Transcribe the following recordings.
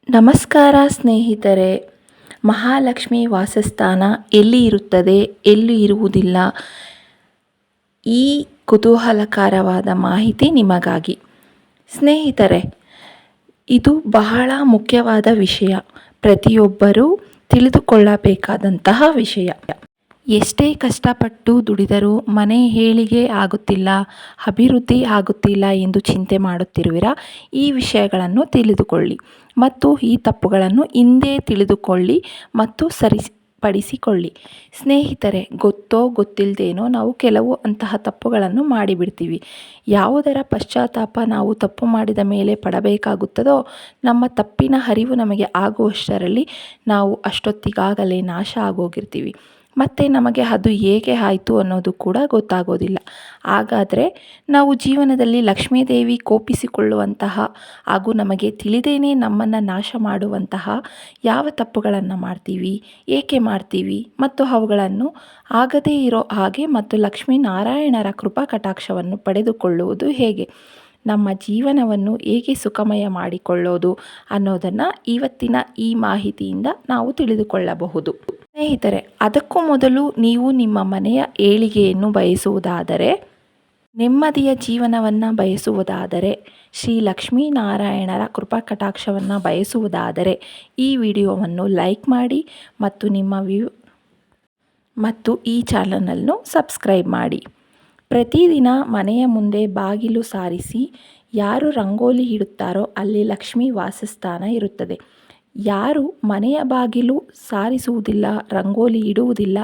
ನಮಸ್ಕಾರ ಸ್ನೇಹಿತರೆ. ಮಹಾಲಕ್ಷ್ಮಿ ವಾಸಸ್ಥಾನ ಎಲ್ಲಿ ಇರುತ್ತದೆ, ಎಲ್ಲಿ ಇರುವುದಿಲ್ಲ, ಈ ಕುತೂಹಲಕರವಾದ ಮಾಹಿತಿ ನಿಮಗಾಗಿ. ಸ್ನೇಹಿತರೆ, ಇದು ಬಹಳ ಮುಖ್ಯವಾದ ವಿಷಯ, ಪ್ರತಿಯೊಬ್ಬರೂ ತಿಳಿದುಕೊಳ್ಳಬೇಕಾದಂತಹ ವಿಷಯ. ಎಷ್ಟೇ ಕಷ್ಟಪಟ್ಟು ದುಡಿದರೂ ಮನೆ ಏಳಿಗೆ ಆಗುತ್ತಿಲ್ಲ, ಅಭಿವೃದ್ಧಿ ಆಗುತ್ತಿಲ್ಲ ಎಂದು ಚಿಂತೆ ಮಾಡುತ್ತಿರುವಿರಾ? ಈ ವಿಷಯಗಳನ್ನು ತಿಳಿದುಕೊಳ್ಳಿ ಮತ್ತು ಈ ತಪ್ಪುಗಳನ್ನು ಹಿಂದೆ ತಿಳಿದುಕೊಳ್ಳಿ ಮತ್ತು ಸರಿಪಡಿಸಿಕೊಳ್ಳಿ. ಸ್ನೇಹಿತರೆ, ಗೊತ್ತೋ ಗೊತ್ತಿಲ್ಲದೇನೋ ನಾವು ಕೆಲವು ಅಂತಹ ತಪ್ಪುಗಳನ್ನು ಮಾಡಿಬಿಡ್ತೀವಿ. ಯಾವುದರ ಪಶ್ಚಾತ್ತಾಪ ನಾವು ತಪ್ಪು ಮಾಡಿದ ಮೇಲೆ ಪಡಬೇಕಾಗುತ್ತದೋ, ನಮ್ಮ ತಪ್ಪಿನ ಅರಿವು ನಮಗೆ ಆಗುವಷ್ಟರಲ್ಲಿ ನಾವು ಅಷ್ಟೊತ್ತಿಗಾಗಲೇ ನಾಶ ಆಗೋಗಿರ್ತೀವಿ. ಮತ್ತು ನಮಗೆ ಅದು ಹೇಗೆ ಆಯಿತು ಅನ್ನೋದು ಕೂಡ ಗೊತ್ತಾಗೋದಿಲ್ಲ. ಹಾಗಾದರೆ ನಾವು ಜೀವನದಲ್ಲಿ ಲಕ್ಷ್ಮೀದೇವಿ ಕೋಪಿಸಿಕೊಳ್ಳುವಂತಹ ಹಾಗೂ ನಮಗೆ ತಿಳಿದೇನೆ ನಮ್ಮನ್ನು ನಾಶ ಮಾಡುವಂತಹ ಯಾವ ತಪ್ಪುಗಳನ್ನು ಮಾಡ್ತೀವಿ, ಏಕೆ ಮಾಡ್ತೀವಿ ಮತ್ತು ಅವುಗಳನ್ನು ಆಗದೇ ಇರೋ ಹಾಗೆ ಮತ್ತು ಲಕ್ಷ್ಮೀನಾರಾಯಣರ ಕೃಪಾ ಕಟಾಕ್ಷವನ್ನು ಪಡೆದುಕೊಳ್ಳುವುದು ಹೇಗೆ, ನಮ್ಮ ಜೀವನವನ್ನು ಹೇಗೆ ಸುಖಮಯ ಮಾಡಿಕೊಳ್ಳೋದು ಅನ್ನೋದನ್ನು ಇವತ್ತಿನ ಈ ಮಾಹಿತಿಯಿಂದ ನಾವು ತಿಳಿದುಕೊಳ್ಳಬಹುದು. ಸ್ನೇಹಿತರೆ, ಅದಕ್ಕೂ ಮೊದಲು ನೀವು ನಿಮ್ಮ ಮನೆಯ ಏಳಿಗೆಯನ್ನು ಬಯಸುವುದಾದರೆ, ನೆಮ್ಮದಿಯ ಜೀವನವನ್ನು ಬಯಸುವುದಾದರೆ, ಶ್ರೀ ಲಕ್ಷ್ಮೀನಾರಾಯಣರ ಕೃಪಾ ಕಟಾಕ್ಷವನ್ನು ಬಯಸುವುದಾದರೆ ಈ ವಿಡಿಯೋವನ್ನು ಲೈಕ್ ಮಾಡಿ ಮತ್ತು ಈ ಚಾನಲನ್ನು ಸಬ್ಸ್ಕ್ರೈಬ್ ಮಾಡಿ. ಪ್ರತಿದಿನ ಮನೆಯ ಮುಂದೆ ಬಾಗಿಲು ಸಾರಿಸಿ ಯಾರು ರಂಗೋಲಿ ಇಡುತ್ತಾರೋ ಅಲ್ಲಿ ಲಕ್ಷ್ಮೀ ವಾಸಸ್ಥಾನ ಇರುತ್ತದೆ. ಯಾರು ಮನೆಯ ಬಾಗಿಲು ಸಾರಿಸುವುದಿಲ್ಲ, ರಂಗೋಲಿ ಇಡುವುದಿಲ್ಲ,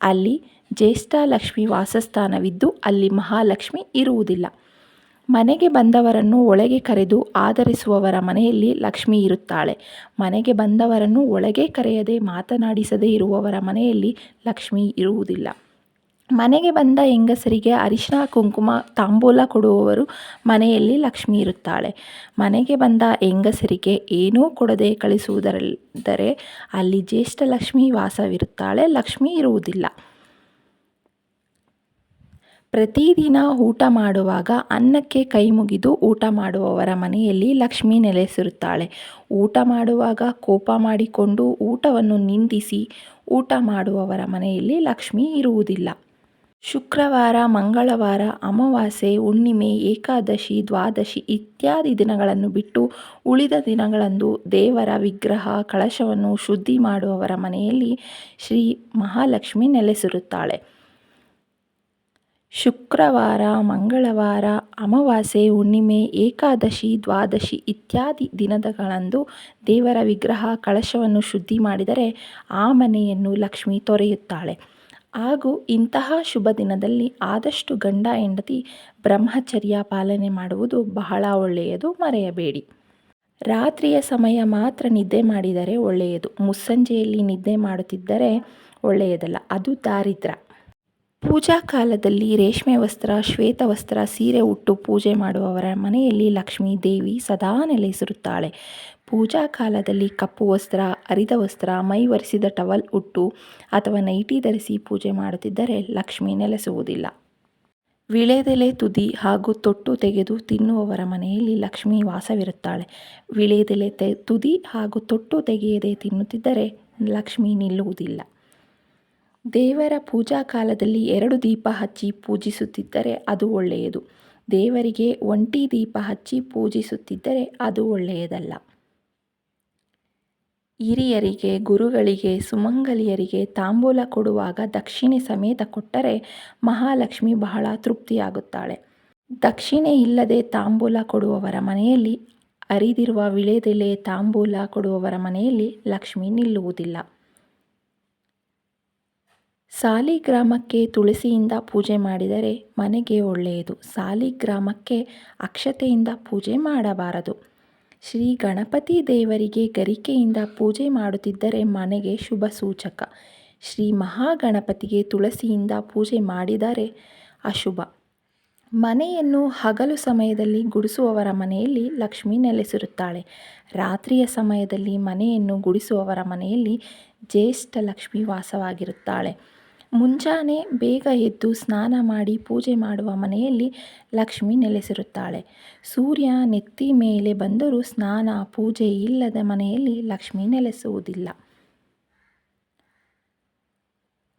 ಅಲ್ಲಿ ಜ್ಯೇಷ್ಠ ಲಕ್ಷ್ಮಿ ವಾಸಸ್ಥಾನವಿದ್ದು ಅಲ್ಲಿ ಮಹಾಲಕ್ಷ್ಮಿ ಇರುವುದಿಲ್ಲ. ಮನೆಗೆ ಬಂದವರನ್ನು ಒಳಗೆ ಕರೆದು ಆದರಿಸುವವರ ಮನೆಯಲ್ಲಿ ಲಕ್ಷ್ಮಿ ಇರುತ್ತಾಳೆ. ಮನೆಗೆ ಬಂದವರನ್ನು ಒಳಗೆ ಕರೆಯದೆ ಮಾತನಾಡಿಸದೇ ಇರುವವರ ಮನೆಯಲ್ಲಿ ಲಕ್ಷ್ಮಿ ಇರುವುದಿಲ್ಲ. ಮನೆಗೆ ಬಂದ ಹೆಂಗಸರಿಗೆ ಅರಿಶಿನ ಕುಂಕುಮ ತಾಂಬೂಲ ಕೊಡುವವರು ಮನೆಯಲ್ಲಿ ಲಕ್ಷ್ಮಿ ಇರುತ್ತಾಳೆ. ಮನೆಗೆ ಬಂದ ಹೆಂಗಸರಿಗೆ ಏನೂ ಕೊಡದೆ ಕಳಿಸುವುದರಲ್ಲಿ ಅಲ್ಲಿ ಜ್ಯೇಷ್ಠ ಲಕ್ಷ್ಮಿ ವಾಸವಿರುತ್ತಾಳೆ, ಲಕ್ಷ್ಮಿ ಇರುವುದಿಲ್ಲ. ಪ್ರತಿದಿನ ಊಟ ಮಾಡುವಾಗ ಅನ್ನಕ್ಕೆ ಕೈ ಮುಗಿದು ಊಟ ಮಾಡುವವರ ಮನೆಯಲ್ಲಿ ಲಕ್ಷ್ಮಿ ನೆಲೆಸಿರುತ್ತಾಳೆ. ಊಟ ಮಾಡುವಾಗ ಕೋಪ ಮಾಡಿಕೊಂಡು ಊಟವನ್ನು ನಿಂದಿಸಿ ಊಟ ಮಾಡುವವರ ಮನೆಯಲ್ಲಿ ಲಕ್ಷ್ಮಿ ಇರುವುದಿಲ್ಲ. ಶುಕ್ರವಾರ, ಮಂಗಳವಾರ, ಅಮಾವಾಸ್ಯೆ, ಹುಣ್ಣಿಮೆ, ಏಕಾದಶಿ, ದ್ವಾದಶಿ ಇತ್ಯಾದಿ ದಿನಗಳನ್ನು ಬಿಟ್ಟು ಉಳಿದ ದಿನಗಳಂದು ದೇವರ ವಿಗ್ರಹ ಕಳಶವನ್ನು ಶುದ್ಧಿ ಮಾಡುವವರ ಮನೆಯಲ್ಲಿ ಶ್ರೀ ಮಹಾಲಕ್ಷ್ಮಿ ನೆಲೆಸಿರುತ್ತಾಳೆ. ಶುಕ್ರವಾರ, ಮಂಗಳವಾರ, ಅಮಾವಾಸ್ಯೆ, ಹುಣ್ಣಿಮೆ, ಏಕಾದಶಿ, ದ್ವಾದಶಿ ಇತ್ಯಾದಿ ದಿನಗಳಂದು ದೇವರ ವಿಗ್ರಹ ಕಳಶವನ್ನು ಶುದ್ಧಿ ಮಾಡಿದರೆ ಆ ಮನೆಯನ್ನು ಲಕ್ಷ್ಮಿ ತೊರೆಯುತ್ತಾಳೆ. ಹಾಗೂ ಇಂತಹ ಶುಭ ದಿನದಲ್ಲಿ ಆದಷ್ಟು ಗಂಡ ಹೆಂಡತಿ ಬ್ರಹ್ಮಚರ್ಯ ಪಾಲನೆ ಮಾಡುವುದು ಬಹಳ ಒಳ್ಳೆಯದು, ಮರೆಯಬೇಡಿ. ರಾತ್ರಿಯ ಸಮಯ ಮಾತ್ರ ನಿದ್ದೆ ಮಾಡಿದರೆ ಒಳ್ಳೆಯದು. ಮುಸ್ಸಂಜೆಯಲ್ಲಿ ನಿದ್ದೆ ಮಾಡುತ್ತಿದ್ದರೆ ಒಳ್ಳೆಯದಲ್ಲ, ಅದು ದಾರಿದ್ರ್ಯ. ಪೂಜಾ ಕಾಲದಲ್ಲಿ ರೇಷ್ಮೆ ವಸ್ತ್ರ, ಶ್ವೇತ ವಸ್ತ್ರ, ಸೀರೆ ಉಟ್ಟು ಪೂಜೆ ಮಾಡುವವರ ಮನೆಯಲ್ಲಿ ಲಕ್ಷ್ಮೀ ದೇವಿ ಸದಾ ನೆಲೆಸಿರುತ್ತಾಳೆ. ಪೂಜಾ ಕಾಲದಲ್ಲಿ ಕಪ್ಪು ವಸ್ತ್ರ, ಹರಿದ ವಸ್ತ್ರ, ಮೈ ಒರೆಸಿದ ಟವಲ್ ಉಟ್ಟು ಅಥವಾ ನೈಟಿ ಧರಿಸಿ ಪೂಜೆ ಮಾಡುತ್ತಿದ್ದರೆ ಲಕ್ಷ್ಮಿ ನೆಲೆಸುವುದಿಲ್ಲ. ವಿಳೆದೆಲೆ ತುದಿ ಹಾಗೂ ತೊಟ್ಟು ತೆಗೆದು ತಿನ್ನುವವರ ಮನೆಯಲ್ಲಿ ಲಕ್ಷ್ಮಿ ವಾಸವಿರುತ್ತಾಳೆ. ವಿಳೆದೆಲೆ ತುದಿ ಹಾಗೂ ತೊಟ್ಟು ತೆಗೆಯದೆ ತಿನ್ನುತ್ತಿದ್ದರೆ ಲಕ್ಷ್ಮಿ ನಿಲ್ಲುವುದಿಲ್ಲ. ದೇವರ ಪೂಜಾ ಕಾಲದಲ್ಲಿ 2 ದೀಪ ಹಚ್ಚಿ ಪೂಜಿಸುತ್ತಿದ್ದರೆ ಅದು ಒಳ್ಳೆಯದು. ದೇವರಿಗೆ ಒಂಟಿ ದೀಪ ಹಚ್ಚಿ ಪೂಜಿಸುತ್ತಿದ್ದರೆ ಅದು ಒಳ್ಳೆಯದಲ್ಲ. ಹಿರಿಯರಿಗೆ, ಗುರುಗಳಿಗೆ, ಸುಮಂಗಲಿಯರಿಗೆ ತಾಂಬೂಲ ಕೊಡುವಾಗ ದಕ್ಷಿಣೆ ಸಮೇತ ಕೊಟ್ಟರೆ ಮಹಾಲಕ್ಷ್ಮಿ ಬಹಳ ತೃಪ್ತಿಯಾಗುತ್ತಾಳೆ. ದಕ್ಷಿಣೆ ಇಲ್ಲದೆ ತಾಂಬೂಲ ಕೊಡುವವರ ಮನೆಯಲ್ಲಿ, ಹರಿದಿರುವ ವಿಳೆದೆಲೆ ತಾಂಬೂಲ ಕೊಡುವವರ ಮನೆಯಲ್ಲಿ ಲಕ್ಷ್ಮಿ ನಿಲ್ಲುವುದಿಲ್ಲ. ಸಾಲಿಗ್ರಾಮಕ್ಕೆ ತುಳಸಿಯಿಂದ ಪೂಜೆ ಮಾಡಿದರೆ ಮನೆಗೆ ಒಳ್ಳೆಯದು. ಸಾಲಿಗ್ರಾಮಕ್ಕೆ ಅಕ್ಷತೆಯಿಂದ ಪೂಜೆ ಮಾಡಬಾರದು. ಶ್ರೀ ಗಣಪತಿ ದೇವರಿಗೆ ಗರಿಕೆಯಿಂದ ಪೂಜೆ ಮಾಡುತ್ತಿದ್ದರೆ ಮನೆಗೆ ಶುಭ ಸೂಚಕ. ಶ್ರೀ ಮಹಾಗಣಪತಿಗೆ ತುಳಸಿಯಿಂದ ಪೂಜೆ ಮಾಡಿದರೆ ಅಶುಭ. ಮನೆಯನ್ನು ಹಗಲು ಸಮಯದಲ್ಲಿ ಗುಡಿಸುವವರ ಮನೆಯಲ್ಲಿ ಲಕ್ಷ್ಮಿ ನೆಲೆಸಿರುತ್ತಾಳೆ. ರಾತ್ರಿಯ ಸಮಯದಲ್ಲಿ ಮನೆಯನ್ನು ಗುಡಿಸುವವರ ಮನೆಯಲ್ಲಿ ಜ್ಯೇಷ್ಠ ಲಕ್ಷ್ಮಿ ವಾಸವಾಗಿರುತ್ತಾಳೆ. ಮುಂಜಾನೆ ಬೇಗ ಎದ್ದು ಸ್ನಾನ ಮಾಡಿ ಪೂಜೆ ಮಾಡುವ ಮನೆಯಲ್ಲಿ ಲಕ್ಷ್ಮಿ ನೆಲೆಸಿರುತ್ತಾಳೆ. ಸೂರ್ಯ ನೆತ್ತಿ ಮೇಲೆ ಬಂದರೂ ಸ್ನಾನ ಪೂಜೆ ಇಲ್ಲದ ಮನೆಯಲ್ಲಿ ಲಕ್ಷ್ಮಿ ನೆಲೆಸುವುದಿಲ್ಲ.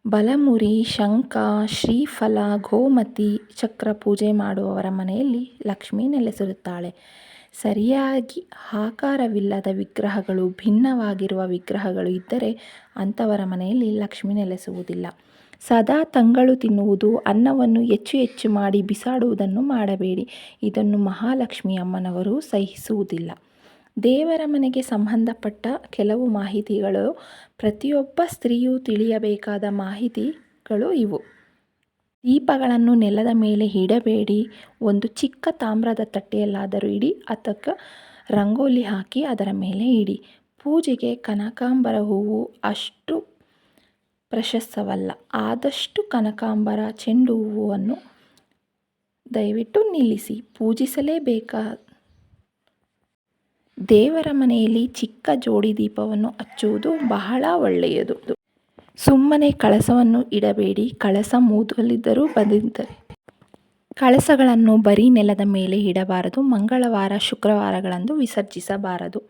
ಬಲಮುರಿ, ಶಂಖ, ಶ್ರೀಫಲ, ಗೋಮತಿ ಚಕ್ರ ಪೂಜೆ ಮಾಡುವವರ ಮನೆಯಲ್ಲಿ ಲಕ್ಷ್ಮಿ ನೆಲೆಸಿರುತ್ತಾಳೆ. ಸರಿಯಾಗಿ ಆಕಾರವಿಲ್ಲದ ವಿಗ್ರಹಗಳು, ಭಿನ್ನವಾಗಿರುವ ವಿಗ್ರಹಗಳು ಇದ್ದರೆ ಅಂಥವರ ಮನೆಯಲ್ಲಿ ಲಕ್ಷ್ಮಿ ನೆಲೆಸುವುದಿಲ್ಲ. ಸದಾ ತಂಗಳು ತಿನ್ನುವುದು, ಅನ್ನವನ್ನು ಹೆಚ್ಚು ಹೆಚ್ಚು ಮಾಡಿ ಬಿಸಾಡುವುದನ್ನು ಮಾಡಬೇಡಿ. ಇದನ್ನು ಮಹಾಲಕ್ಷ್ಮಿ ಅಮ್ಮನವರು ಸಹಿಸುವುದಿಲ್ಲ. ದೇವರ ಮನೆಗೆ ಸಂಬಂಧಪಟ್ಟ ಕೆಲವು ಮಾಹಿತಿಗಳು. ಪ್ರತಿಯೊಬ್ಬ ಸ್ತ್ರೀಯೂ ತಿಳಿಯಬೇಕಾದ ಮಾಹಿತಿಗಳು ಇವು. ದೀಪಗಳನ್ನು ನೆಲದ ಮೇಲೆ ಇಡಬೇಡಿ. ಒಂದು ಚಿಕ್ಕ ತಾಮ್ರದ ತಟ್ಟೆಯಲ್ಲಾದರೂ ಇಡಿ, ಅದಕ್ಕೆ ರಂಗೋಲಿ ಹಾಕಿ ಅದರ ಮೇಲೆ ಇಡಿ. ಪೂಜೆಗೆ ಕನಕಾಂಬರ ಹೂವು ಅಷ್ಟು ಪ್ರಶಸ್ತವಲ್ಲ. ಆದಷ್ಟು ಕನಕಾಂಬರ, ಚೆಂಡು ಹೂವನ್ನು ದಯವಿಟ್ಟು ನಿಲ್ಲಿಸಿ. ಪೂಜಿಸಲೇಬೇಕಾ ದೇವರ ಮನೆಯಲ್ಲಿ ಚಿಕ್ಕ ಜೋಡಿ ದೀಪವನ್ನು ಹಚ್ಚುವುದು ಬಹಳ ಒಳ್ಳೆಯದು. ಸುಮ್ಮನೆ ಕಳಸವನ್ನು ಇಡಬೇಡಿ. ಕಳಸ ಮೂದಲಿದ್ದರೂ ಬಂದಿದ್ದರೆ ಕಳಸಗಳನ್ನು ಬರೀ ನೆಲದ ಮೇಲೆ ಇಡಬಾರದು. ಮಂಗಳವಾರ, ಶುಕ್ರವಾರಗಳಂದು ವಿಸರ್ಜಿಸಬಾರದು.